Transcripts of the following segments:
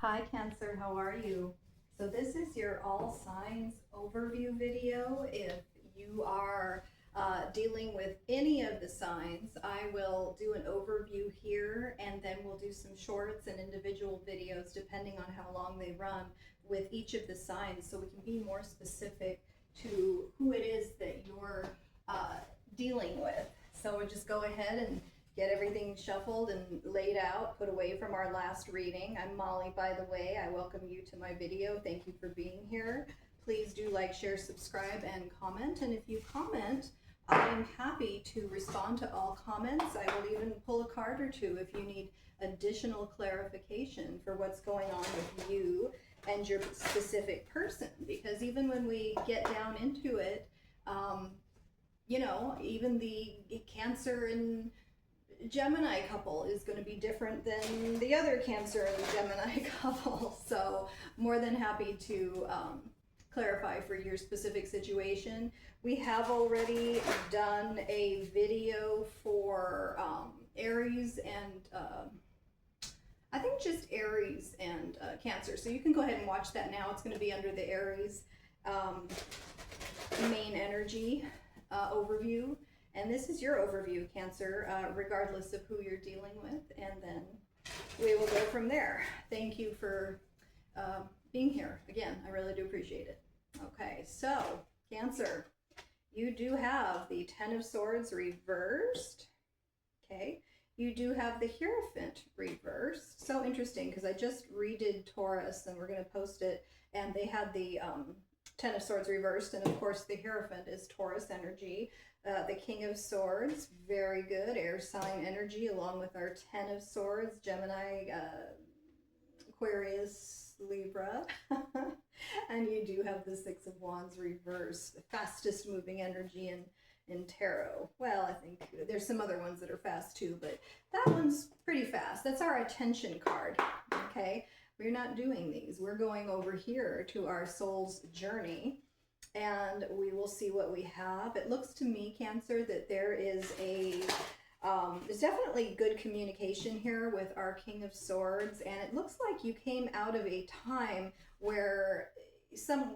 Hi Cancer, how are you? So this is your all signs overview video. If you are dealing with any of the signs, I will do an overview here and then we'll do some shorts and individual videos depending on how long they run with each of the signs so we can be more specific to who it is that you're dealing with. So we'll just go ahead and get everything shuffled and laid out, put away from our last reading. I'm Molly, by the way. I welcome you to my video. Thank you for being here. Please do like, share, subscribe, and comment. And if you comment, I'm happy to respond to all comments. I will even pull a card or two if you need additional clarification for what's going on with you and your specific person. Because even when we get down into it, even the Cancer and Gemini couple is going to be different than the other Cancer and Gemini couple. So more than happy to clarify for your specific situation. We have already done a video for Aries and I think just Aries and Cancer. So you can go ahead and watch that now. It's going to be under the Aries main energy overview. And this is your overview, Cancer, regardless of who you're dealing with. And then we will go from there. Thank you for being here. Again, I really do appreciate it. Okay, so Cancer, you do have the Ten of Swords reversed. Okay, you do have the Hierophant reversed. So interesting, because I just redid Taurus, and we're going to post it, and they had the Ten of Swords reversed, and of course the Hierophant is Taurus energy. The King of Swords, very good, air sign energy, along with our Ten of Swords, Gemini, Aquarius, Libra. And you do have the Six of Wands reversed, the fastest moving energy in tarot. Well, I think there's some other ones that are fast too, but that one's pretty fast. That's our attention card, okay? We're not doing these. We're going over here to our soul's journey, and we will see what we have. It looks to me, Cancer, that there is there's definitely good communication here with our King of Swords, and it looks like you came out of a time where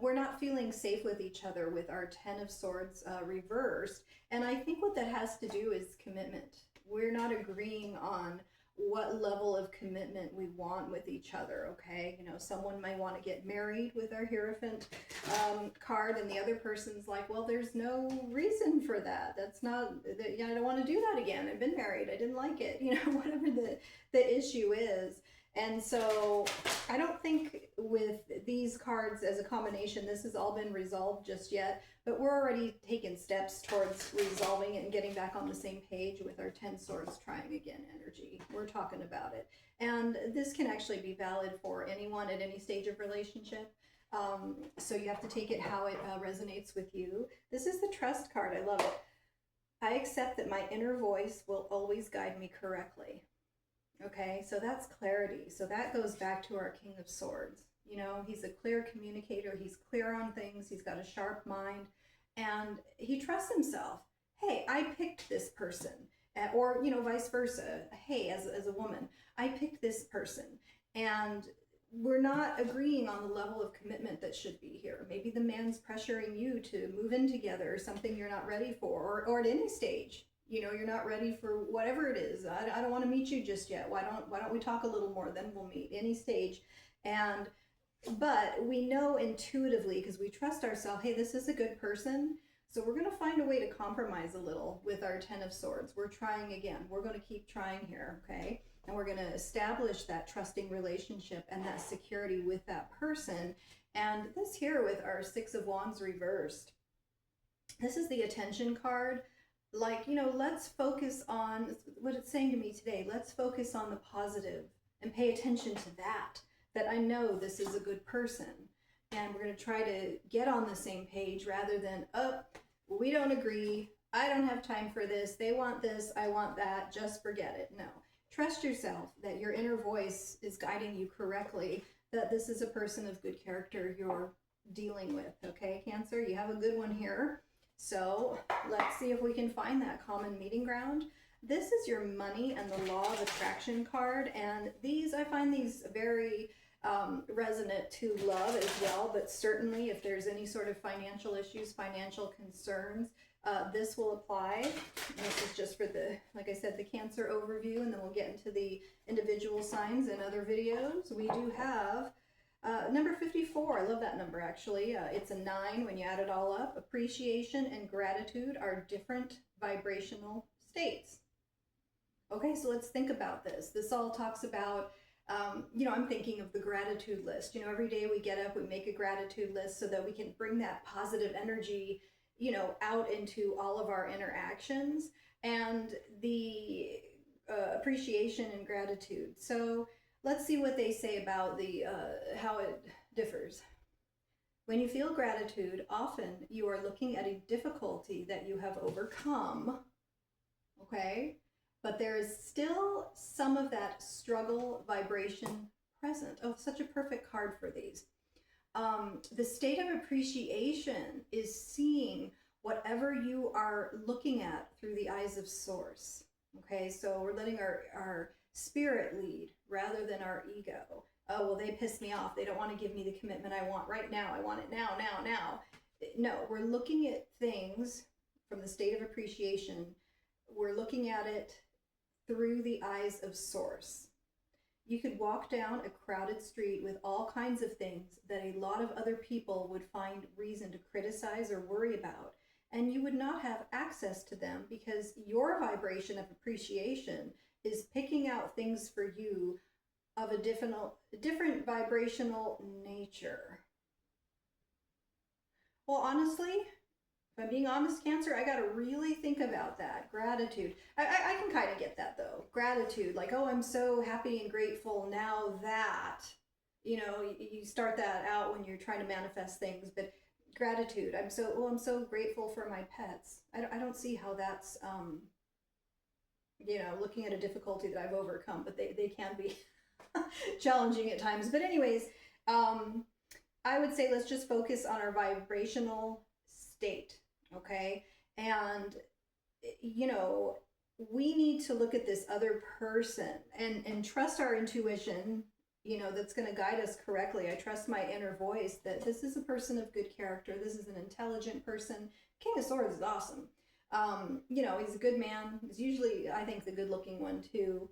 we're not feeling safe with each other with our Ten of Swords reversed. And I think what that has to do is commitment. We're not agreeing on what level of commitment we want with each other, okay? You know, someone might want to get married with our Hierophant card, and the other person's like, well, there's no reason for that. That's not, I don't want to do that again. I've been married. I didn't like it. You know, whatever the issue is. And so I don't think with these cards as a combination, this has all been resolved just yet, but we're already taking steps towards resolving it and getting back on the same page with our 10 swords trying again energy. We're talking about it. And this can actually be valid for anyone at any stage of relationship. So you have to take it how it resonates with you. This is the Trust card. I love it. I accept that my inner voice will always guide me correctly. Okay, so that's clarity. So that goes back to our King of Swords. You know, he's a clear communicator. He's clear on things. He's got a sharp mind, and he trusts himself. Hey, I picked this person. Or, you know, vice versa. Hey, as a woman, I picked this person. And we're not agreeing on the level of commitment that should be here. Maybe the man's pressuring you to move in together, or something you're not ready for, or at any stage. You know, you're not ready for whatever it is. I don't want to meet you just yet. Why don't we talk a little more, then we'll meet, any stage. But we know intuitively, because we trust ourselves, hey, this is a good person. So we're going to find a way to compromise a little with our Ten of Swords. We're trying again. We're going to keep trying here, okay? And we're going to establish that trusting relationship and that security with that person. And this here with our Six of Wands reversed, this is the attention card. Like, you know, let's focus on what it's saying to me today. Let's focus on the positive and pay attention to that I know this is a good person. And we're going to try to get on the same page rather than, oh, we don't agree. I don't have time for this. They want this. I want that. Just forget it. No. Trust yourself that your inner voice is guiding you correctly, that this is a person of good character you're dealing with. Okay, Cancer, you have a good one here. So let's see if we can find that common meeting ground. This is your money and the law of attraction card, and these, I find these very resonant to love as well, but certainly if there's any sort of financial issues, financial concerns, this will apply. This is just for the, like I said, the Cancer overview, and then we'll get into the individual signs in other videos. We do have number 54. I love that number, actually. It's a 9 when you add it all up. Appreciation and gratitude are different vibrational states. Okay, so let's think about this. This all talks about, I'm thinking of the gratitude list. Every day we get up, we make a gratitude list so that we can bring that positive energy, out into all of our interactions, and the appreciation and gratitude. So let's see what they say about the how it differs. When you feel gratitude, often you are looking at a difficulty that you have overcome, okay? But there is still some of that struggle vibration present. Oh, such a perfect card for these. The state of appreciation is seeing whatever you are looking at through the eyes of source. Okay, so we're letting our spirit lead rather than our ego. Oh, well, they pissed me off. They don't want to give me the commitment I want right now. I want it now. No, we're looking at things from the state of appreciation. We're looking at it through the eyes of source. You could walk down a crowded street with all kinds of things that a lot of other people would find reason to criticize or worry about, and you would not have access to them because your vibration of appreciation is picking out things for you of a different vibrational nature. Well, honestly, if I'm being honest, Cancer, I got to really think about that. Gratitude. I can kind of get that, though. Gratitude, like, oh, I'm so happy and grateful now that, you start that out when you're trying to manifest things. But gratitude, I'm so grateful for my pets. I don't see how that's, looking at a difficulty that I've overcome, but they can be challenging at times. But anyways, I would say let's just focus on our vibrational state. Okay. And, we need to look at this other person and trust our intuition, that's going to guide us correctly. I trust my inner voice that this is a person of good character. This is an intelligent person. King of Swords is awesome. He's a good man. He's usually, I think, the good looking one too.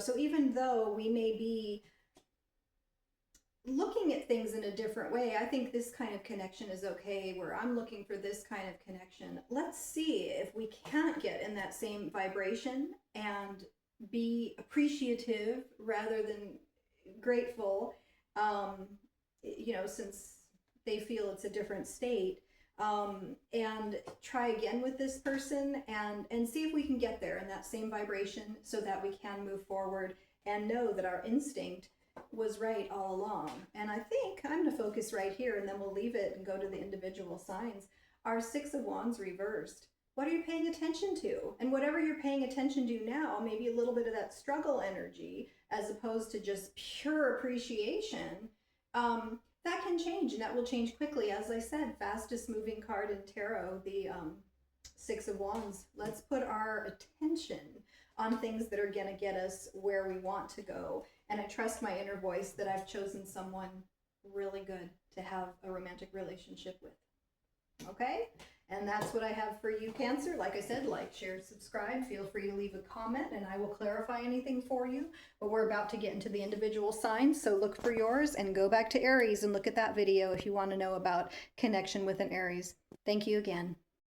So even though we may be looking at things in a different way, I think this kind of connection is okay, where I'm looking for this kind of connection. Let's see if we can't get in that same vibration and be appreciative rather than grateful, since they feel it's a different state, and try again with this person and see if we can get there in that same vibration so that we can move forward and know that our instinct was right all along. And I think I'm going to focus right here, and then we'll leave it and go to the individual signs. Our 6 of Wands reversed. What are you paying attention to? And whatever you're paying attention to now, maybe a little bit of that struggle energy as opposed to just pure appreciation, that can change, and that will change quickly. As I said, fastest moving card in tarot, the 6 of Wands. Let's put our attention on things that are going to get us where we want to go. And I trust my inner voice that I've chosen someone really good to have a romantic relationship with. Okay? And that's what I have for you, Cancer. Like I said, like, share, subscribe. Feel free to leave a comment and I will clarify anything for you. But we're about to get into the individual signs, so look for yours and go back to Aries and look at that video if you want to know about connection with an Aries. Thank you again.